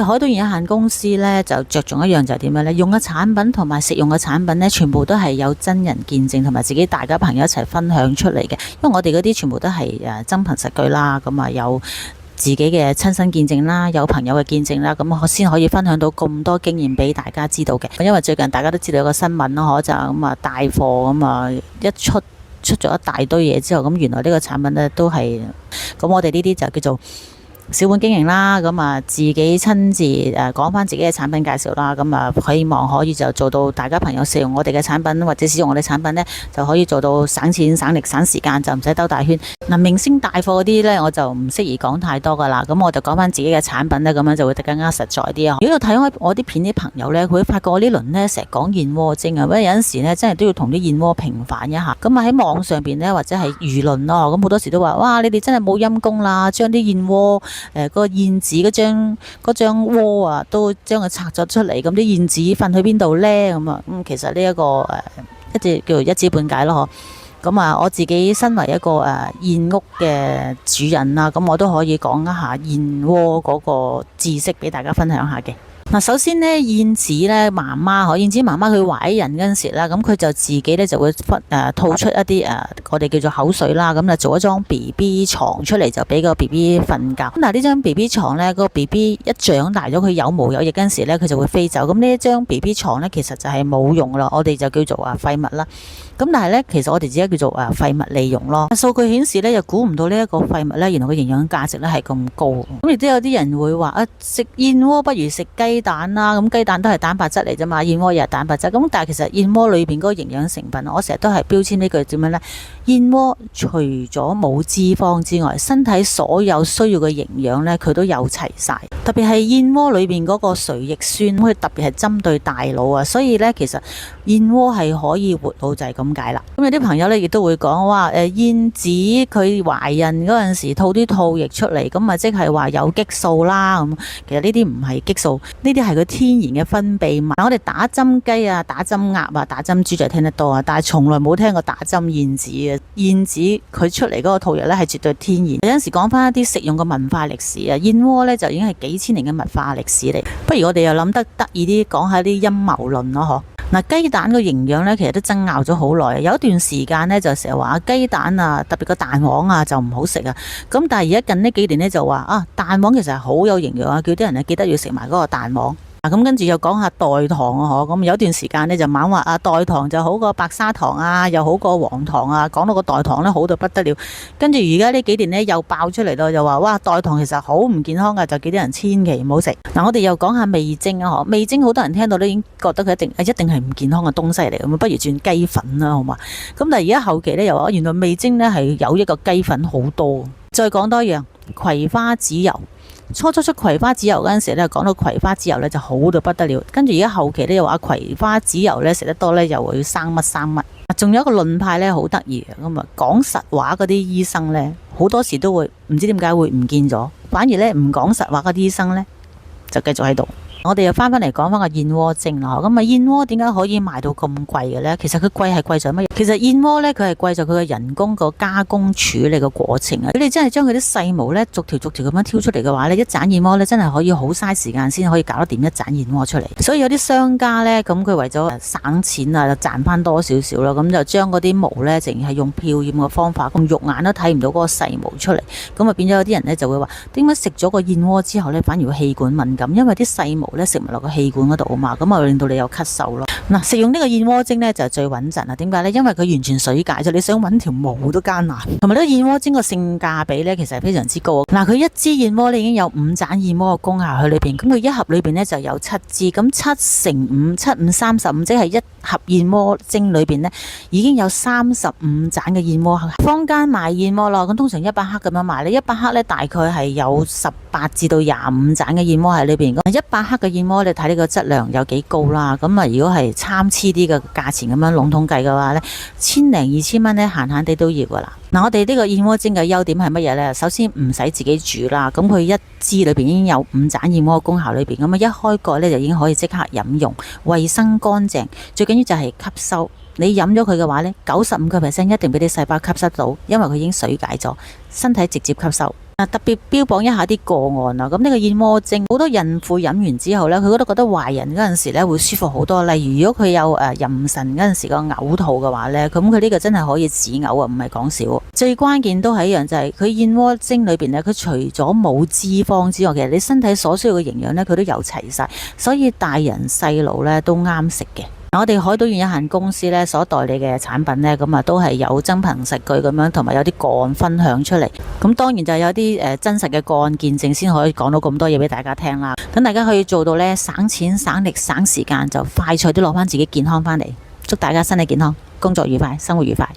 海島園有限公司咧就着重一樣就係點樣咧？用嘅產品同埋食用嘅產品咧，全部都係有真人見證同埋自己大家朋友一齊分享出嚟嘅。因為我哋嗰啲全部都係真憑實據啦，咁啊有自己嘅親身見證啦，有朋友嘅見證啦，咁我先可以分享到咁多經驗俾大家知道嘅。因為最近大家都知道有個新聞咯，就咁啊帶貨咁啊一出咗一大堆嘢之後，咁原來呢個產品咧都係咁，我哋呢啲就叫做小本經營啦，咁啊自己親自講翻自己嘅產品介紹啦，咁啊希望可以就做到大家朋友使用我哋嘅產品或者使用我哋產品呢，就可以做到省錢省力省時間，就唔使兜大圈。明星帶貨嗰啲呢，我就唔適宜講太多噶啦，咁我就講翻自己嘅產品呢，咁樣就會更加實在啲啊。如果有睇開我啲片啲朋友呢，佢會發覺我呢輪呢成日講燕窩精啊，因為有陣時呢真係都要同啲燕窩平反一下。咁啊喺網上邊呢，或者係輿論咯，咁好多時都話哇你哋真係冇陰功啦，將啲燕窩個燕子嗰張窩啊，都將佢拆咗出嚟，咁啲燕子瞓去邊度呢？咁啊，其實呢一個一隻叫做一知半解咯，咁啊，我自己身為一個燕屋嘅主人啦，咁我都可以講一下燕窩嗰個知識俾大家分享下嘅。嗱，首先呢，燕子咧媽媽燕子媽媽佢懷孕嗰陣時啦，咁佢就自己咧就會吐出一啲我哋叫做口水啦，咁就做一張 BB 床出嚟，就俾個 BB 瞓覺。咁但係呢張 BB 床咧，個 BB 一長大咗，佢有毛有翼嗰陣時咧，佢就會飛走。咁呢一張 BB 床咧，其實就係冇用啦，我哋就叫做廢物啦。咁但係咧，其實我哋只係叫做廢物利用咯。數據顯示咧，又估唔到呢一個廢物咧，原來個營養價值咧係咁高。咁亦都有啲人會話食燕窩不如食雞蛋啦。咁雞蛋都係蛋白質嚟啫嘛，燕窩又係蛋白質。咁但係其實燕窩裏邊嗰個營養成分，我成日都係標籤呢句點樣咧？燕窩除咗冇脂肪之外，身體所有需要嘅營養咧，佢都有齊晒。特別係燕窩裏邊嗰個髓液酸，佢特別係針對大腦啊，所以咧其實燕窩係可以活腦，就係咁解啦。咁有啲朋友咧亦都會講話燕子佢懷孕嗰陣時吐啲吐液出嚟，咁啊即係話有激素啦。咁其實呢啲唔係激素，呢啲係佢天然嘅分泌物。我哋打針雞啊、打針鴨啊、打針豬就聽得多啊，但係從來冇聽過打針燕子嘅。燕子佢出嚟嗰個吐液咧係絕對天然。有陣時講翻一啲食用嘅文化歷史啊，燕窩咧就已經係幾千年嘅文化歷史嚟。不如我哋又諗得得意啲，講下啲陰謀論咯，嗬。雞蛋個營養咧，其實都爭拗咗好耐。有一段時間咧，就成日話雞蛋啊，特別個蛋黃啊，就唔好食啊。咁但係而家近呢幾年咧，就話蛋黃其實係好有營養啊，叫啲人記得要食埋嗰個蛋黃。咁跟住又講下代糖啊，咁有段時間咧就猛話代糖就好過白砂糖啊，又好過黃糖啊，講到個代糖咧好到不得了。跟住而家呢幾年咧又爆出嚟咯，就話哇代糖其實好唔健康噶，就叫啲人千祈唔好食。我哋又講下味精啊，味精好多人聽到都已經覺得佢一定係唔健康嘅東西嚟，咁不如轉雞粉啦，好嘛？咁但係而家後期咧又話原來味精咧係有一個雞粉好多。再講多一樣葵花籽油。初出葵花籽油嗰陣時咧，講到葵花籽油咧就好到不得了。跟住而家後期咧又話葵花籽油咧食得多咧又會生乜生乜。仲有一個論派咧好得意嘅，咁啊講實話嗰啲醫生咧好多時都會唔知點解會唔見咗，反而咧唔講實話嗰啲醫生咧就繼續喺度。我哋又翻嚟講翻個燕窩精啦，咁燕窩點解可以賣到咁貴嘅咧？其實佢貴係貴在乜嘢？其實燕窩咧佢係貴在佢嘅人工個加工處理個過程啊！你真係將佢啲細毛咧逐條咁樣挑出嚟嘅話咧，一盞燕窩咧真係可以好嘥時間先可以搞得掂一盞燕窩出嚟。所以有啲商家咧咁佢為咗省錢啊，就賺翻多少少咯，咁就將嗰啲毛咧淨係用漂染嘅方法，咁肉眼都睇唔到嗰個細毛出嚟，咁啊變咗有啲人咧就會話點解食咗個燕窩之後咧反而會氣管敏感？因為啲細毛咧食埋落個氣管嗰度啊嘛，咁啊令到你有咳嗽咯。嗱，食用呢個燕窩精咧就最穩陣啦。點解咧？因為佢完全水解咗，你想搵條毛都艱難。同埋呢個燕窩精個性價比咧其實係非常之高。嗱，佢一支燕窩咧已經有5盞燕窩嘅功效喺裏邊，咁佢一盒裏邊咧就有7支，咁7乘5，7、5、35，即係一盒燕窩精裏邊咧已經有35盞嘅燕窩。坊間賣燕窩咯，咁通常100克咁樣賣咧，100克咧大概係有18至到25盞嘅燕窩喺裏邊。100克嘅燕窩你睇呢個質量有幾高啦。咁啊如果係參差啲嘅價錢咁樣籠統計嘅話咧，1000零2000蚊咧閒閒地都要噶啦。嗱，我哋呢個燕窩精嘅優點係乜嘢咧？首先唔使自己煮啦，咁佢一支裏邊已經有5盞燕窩嘅功效裏邊，咁啊一開蓋咧就已經可以即刻飲用，衛生乾淨，最緊要就係吸收。你飲咗佢嘅話咧，95% 一定俾啲細胞吸收到，因為佢已經水解咗，身體直接吸收。特別標榜一下啲個案啦。咁呢個燕窩精，好多孕婦飲完之後呢，佢覺得懷孕嗰陣時呢會舒服好多。例如如果佢有妊娠嗰陣時個嘔吐嘅話呢，咁佢呢個真係可以止嘔啊，唔係講笑。最關鍵都係一樣，就係佢燕窩精裏邊呢，佢除咗冇脂肪之外，其實你身體所需要嘅營養呢，佢都有齊晒，所以大人細路呢都啱食嘅。我哋海島園有限公司咧所代理嘅產品咧，咁啊都係有真憑實據咁樣，同埋有啲個案分享出嚟。咁當然就有啲真實嘅個案見證，先可以講到咁多嘢俾大家聽啦。等大家可以做到咧省錢、省力、省時間，就快脆啲攞翻自己健康翻嚟。祝大家身體健康，工作愉快，生活愉快。